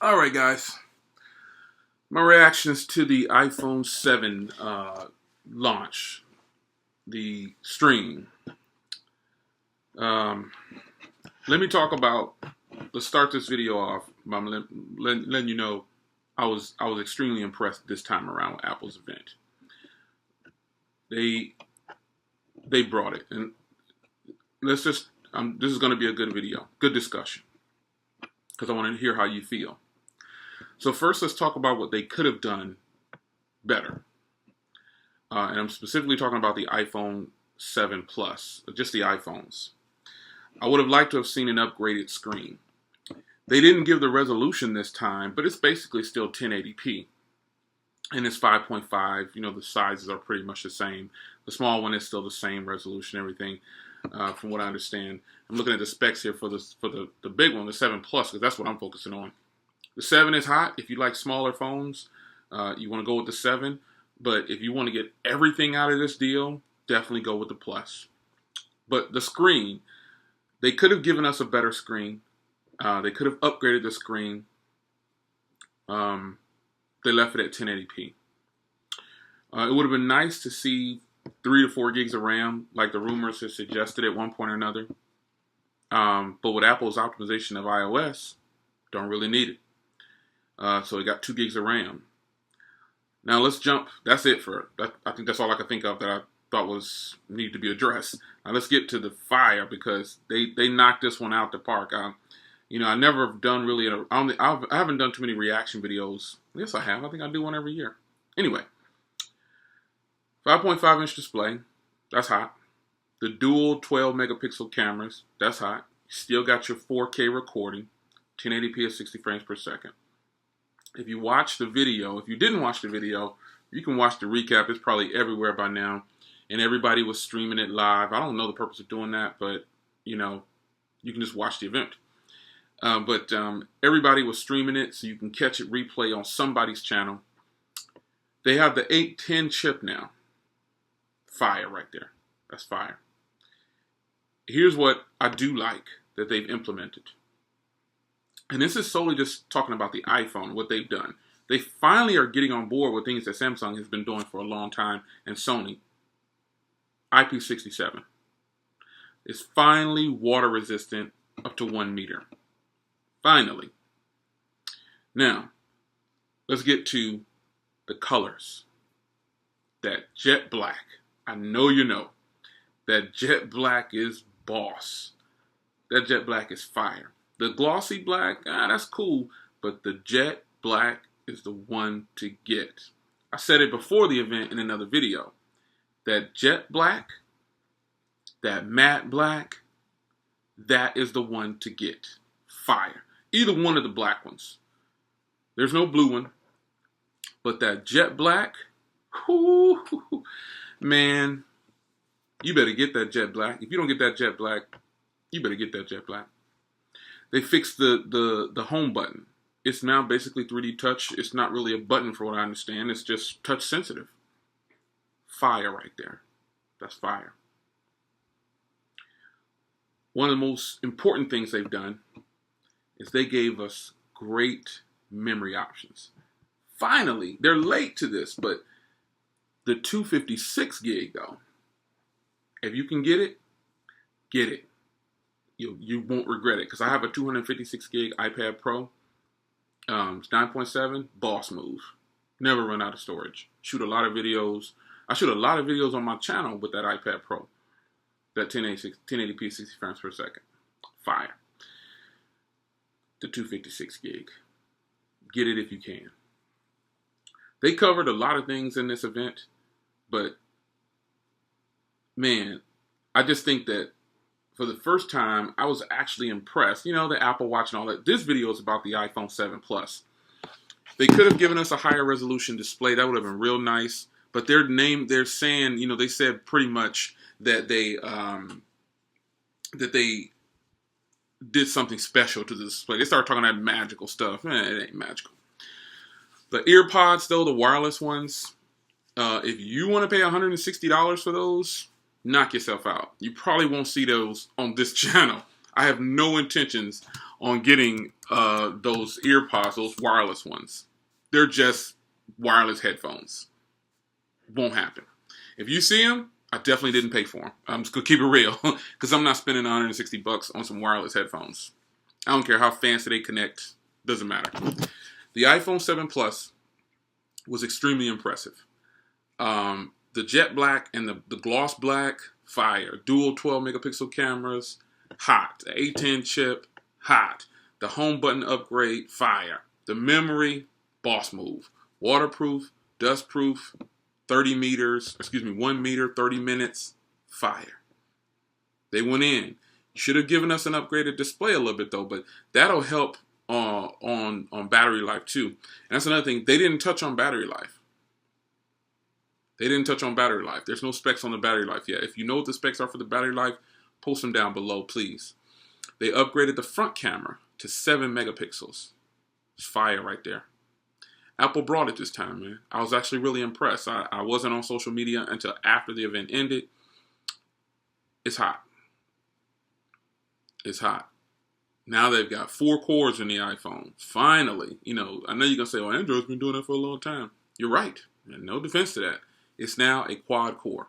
All right, guys. My reactions to the iPhone 7 launch, the stream. Um, Let me talk about. Let's start this video off by letting you know I was extremely impressed this time around with Apple's event. They brought it, and let's just. This is going to be a good video, good discussion, because I want to hear how you feel. So first, let's talk about what they could have done better. And I'm specifically talking about the iPhone 7 Plus, just the iPhones. I would have liked to have seen an upgraded screen. They didn't give the resolution this time, but it's basically still 1080p. And it's 5.5. You know, the sizes are pretty much the same. The small one is still the same resolution, everything, from what I understand. I'm looking at the specs here for the big one, the 7 Plus, because that's what I'm focusing on. The 7 is hot. If you like smaller phones, you want to go with the 7. But if you want to get everything out of this deal, definitely go with the Plus. But the screen, they could have given us a better screen. They could have upgraded the screen. They left it at 1080p. It would have been nice to see 3 to 4 gigs of RAM, like the rumors have suggested at one point or another. But with Apple's optimization of iOS, don't really need it. So we got 2 gigs of RAM. Now let's jump. That's it for that. I think that's all I could think of that I thought was needed to be addressed. Now let's get to the fire, because they knocked this one out the park. I never have done really. I haven't done too many reaction videos. Yes, I have. I think I do one every year. Anyway, 5.5-inch display. That's hot. The dual 12 megapixel cameras. That's hot. You still got your 4K recording, 1080p at 60 frames per second. If you watch the video, if you didn't watch the video, you can watch the recap. It's probably everywhere by now. And everybody was streaming it live. I don't know the purpose of doing that, but, you can just watch the event. But everybody was streaming it, so you can catch it replay on somebody's channel. They have the 810 chip now. Fire right there. That's fire. Here's what I do like that they've implemented. And this is solely just talking about the iPhone, what they've done. They finally are getting on board with things that Samsung has been doing for a long time, and Sony. IP67. It's finally water resistant up to 1 meter. Finally. Now, let's get to the colors. That jet black. I know you know. That jet black is boss. That jet black is fire. The glossy black, that's cool, but the jet black is the one to get. I said it before the event in another video. That jet black, that matte black, that is the one to get. Fire. Either one of the black ones. There's no blue one, but that jet black, whoo, man, you better get that jet black. If you don't get that jet black, you better get that jet black. They fixed the home button. It's now basically 3D touch. It's not really a button for what I understand. It's just touch sensitive. Fire right there. That's fire. One of the most important things they've done is they gave us great memory options. Finally, they're late to this, but the 256 gig though, if you can get it, get it. You won't regret it, because I have a 256 gig iPad Pro. It's 9.7, boss move. Never run out of storage. Shoot a lot of videos. I shoot a lot of videos on my channel with that iPad Pro. That 1080p 60 frames per second. Fire. The 256 gig. Get it if you can. They covered a lot of things in this event, but man, I just think that for the first time, I was actually impressed. The Apple Watch and all that. This video is about the iPhone 7 Plus. They could have given us a higher resolution display. That would have been real nice. But they're saying, they said pretty much that they did something special to the display. They started talking that magical stuff. It ain't magical. The earpods, though, the wireless ones, if you want to pay $160 for those, knock yourself out. You probably won't see those on this channel. I have no intentions on getting those earpods, those wireless ones. They're just wireless headphones. Won't happen. If you see them, I definitely didn't pay for them. I'm just gonna keep it real because I'm not spending $160 on some wireless headphones. I don't care how fancy they connect. Doesn't matter. The iPhone 7 Plus was extremely impressive. The jet black and the gloss black, fire. Dual 12 megapixel cameras, hot. The A10 chip, hot. The home button upgrade, fire. The memory, boss move. Waterproof, dustproof, 1 meter, 30 minutes, fire. They went in. You should have given us an upgraded display a little bit though, but that'll help on battery life too. And that's another thing. They didn't touch on battery life. There's no specs on the battery life yet. If you know what the specs are for the battery life, post them down below, please. They upgraded the front camera to 7 megapixels. It's fire right there. Apple brought it this time, man. I was actually really impressed. I wasn't on social media until after the event ended. It's hot. It's hot. Now they've got 4 cores in the iPhone. Finally. I know you're going to say, well, Android's been doing that for a long time. You're right. And no defense to that. It's now a quad core.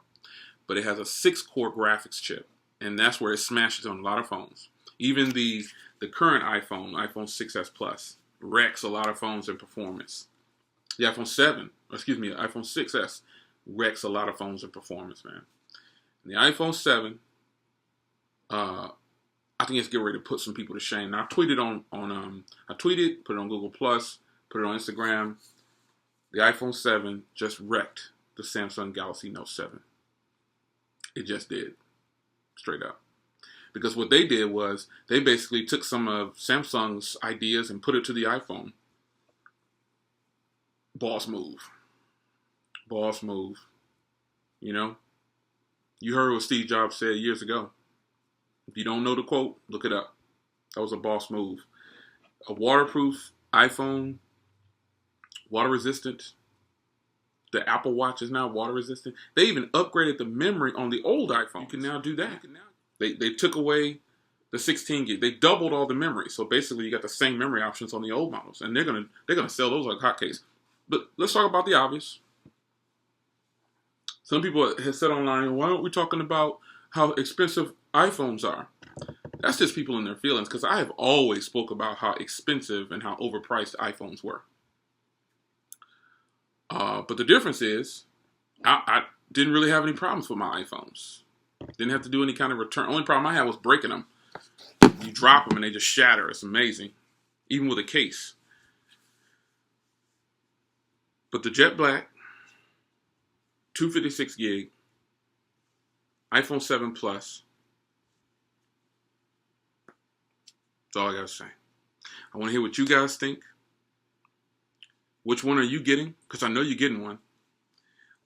But it has a 6-core graphics chip. And that's where it smashes on a lot of phones. Even the current iPhone 6s Plus, wrecks a lot of phones in performance. The iPhone 6s wrecks a lot of phones in performance, man. And the iPhone 7, I think it's getting ready to put some people to shame. Now I tweeted put it on Google Plus, put it on Instagram. The iPhone 7 just wrecked the Samsung Galaxy Note 7. It just did. Straight up. Because what they did was they basically took some of Samsung's ideas and put it to the iPhone. Boss move. Boss move. You heard what Steve Jobs said years ago. If you don't know the quote, look it up. That was a boss move. A waterproof iPhone, water resistant. The Apple Watch is now water resistant. They even upgraded the memory on the old iPhone. You can now do that. They took away the 16 gig. They doubled all the memory. So basically you got the same memory options on the old models. And they're gonna sell those like hotcakes. But let's talk about the obvious. Some people have said online, why aren't we talking about how expensive iPhones are? That's just people in their feelings, because I have always spoke about how expensive and how overpriced iPhones were. But the difference is, I didn't really have any problems with my iPhones. Didn't have to do any kind of return. Only problem I had was breaking them. You drop them and they just shatter. It's amazing. Even with a case. But the jet black, 256 gig, iPhone 7 Plus. That's all I gotta say. I want to hear what you guys think. Which one are you getting? Because I know you're getting one.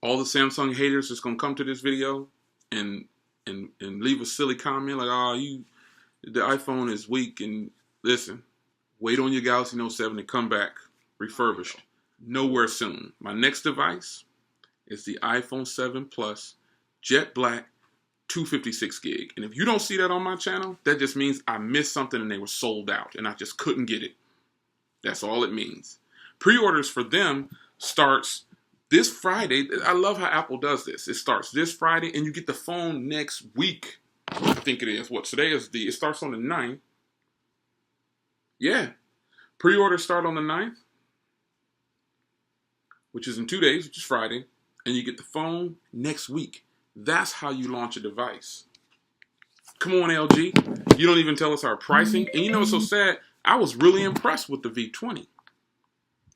All the Samsung haters is gonna come to this video and leave a silly comment like, the iPhone is weak. And listen, wait on your Galaxy Note 7 to come back refurbished. Nowhere soon. My next device is the iPhone 7 Plus Jet Black 256 gig. And if you don't see that on my channel, that just means I missed something and they were sold out and I just couldn't get it. That's all it means. Pre-orders for them starts this Friday. I love how Apple does this. It starts this Friday and you get the phone next week. I think it is. It starts on the 9th. Yeah. Pre-orders start on the 9th, which is in 2 days, which is Friday. And you get the phone next week. That's how you launch a device. Come on, LG. You don't even tell us our pricing. And you know what's so sad? I was really impressed with the V20.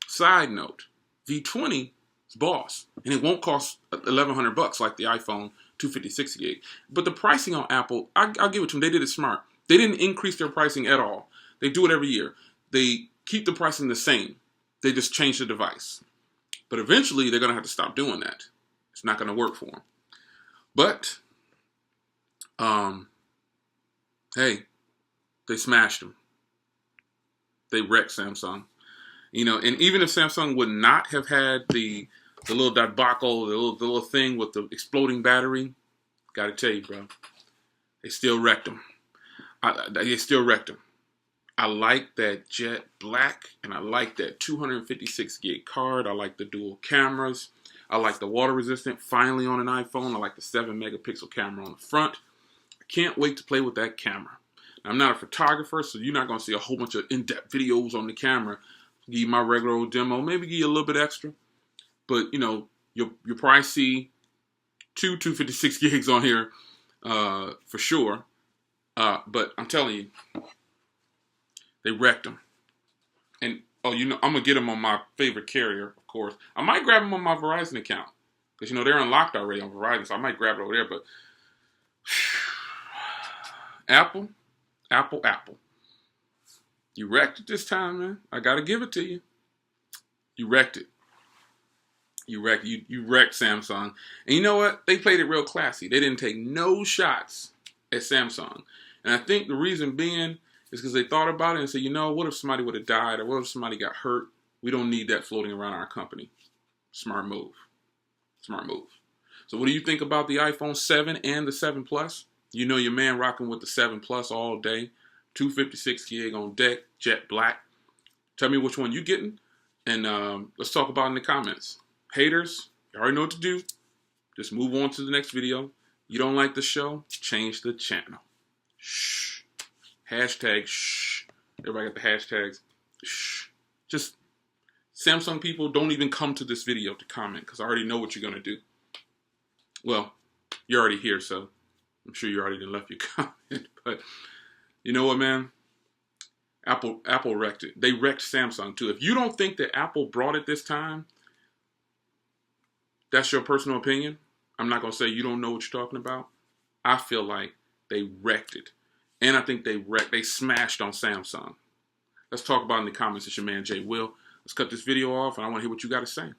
Side note, V20 is boss. And it won't cost $1,100 like the iPhone 256 gig. But the pricing on Apple, I'll give it to them. They did it smart. They didn't increase their pricing at all. They do it every year. They keep the pricing the same. They just change the device. But eventually, they're going to have to stop doing that. It's not going to work for them. But, hey, they smashed them. They wrecked Samsung. And even if Samsung would not have had the little debacle, the little thing with the exploding battery, got to tell you, bro, they still wrecked them. They still wrecked them. I like that jet black, and I like that 256 gig card. I like the dual cameras. I like the water resistant finally on an iPhone. I like the 7 megapixel camera on the front. I can't wait to play with that camera. I'm not a photographer, so you're not going to see a whole bunch of in-depth videos on the camera. Give you my regular old demo, maybe give you a little bit extra. But, you know, you'll probably see 256 gigs on here for sure. But I'm telling you, they wrecked them. And, oh, you know, I'm going to get them on my favorite carrier, of course. I might grab them on my Verizon account. Because, you know, they're unlocked already on Verizon, so I might grab it over there. But Apple. You wrecked it this time, man. I got to give it to you. You wrecked it. You wrecked Samsung. And you know what? They played it real classy. They didn't take no shots at Samsung. And I think the reason being is because they thought about it and said, you know, what if somebody would have died or what if somebody got hurt? We don't need that floating around our company. Smart move. Smart move. So what do you think about the iPhone 7 and the 7 Plus? You know your man rocking with the 7 Plus all day. 256 gig on deck, jet black. Tell me which one you getting. And let's talk about it in the comments. Haters, you already know what to do. Just move on to the next video. You don't like the show? Change the channel. Shh. Hashtag shh. Everybody got the hashtags. Shh. Just Samsung people, don't even come to this video to comment because I already know what you're going to do. Well, you're already here, so I'm sure you already left your comment. But you know what, man? Apple wrecked it. They wrecked Samsung too. If you don't think that Apple brought it this time, that's your personal opinion. I'm not going to say you don't know what you're talking about. I feel like they wrecked it. And I think they smashed on Samsung. Let's talk about it in the comments. It's your man, Jay Will. Let's cut this video off, and I want to hear what you got to say.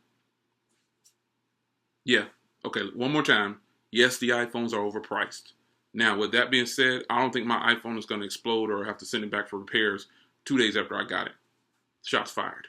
Yeah. Okay, one more time. Yes, the iPhones are overpriced. Now, with that being said, I don't think my iPhone is going to explode or have to send it back for repairs 2 days after I got it. Shots fired.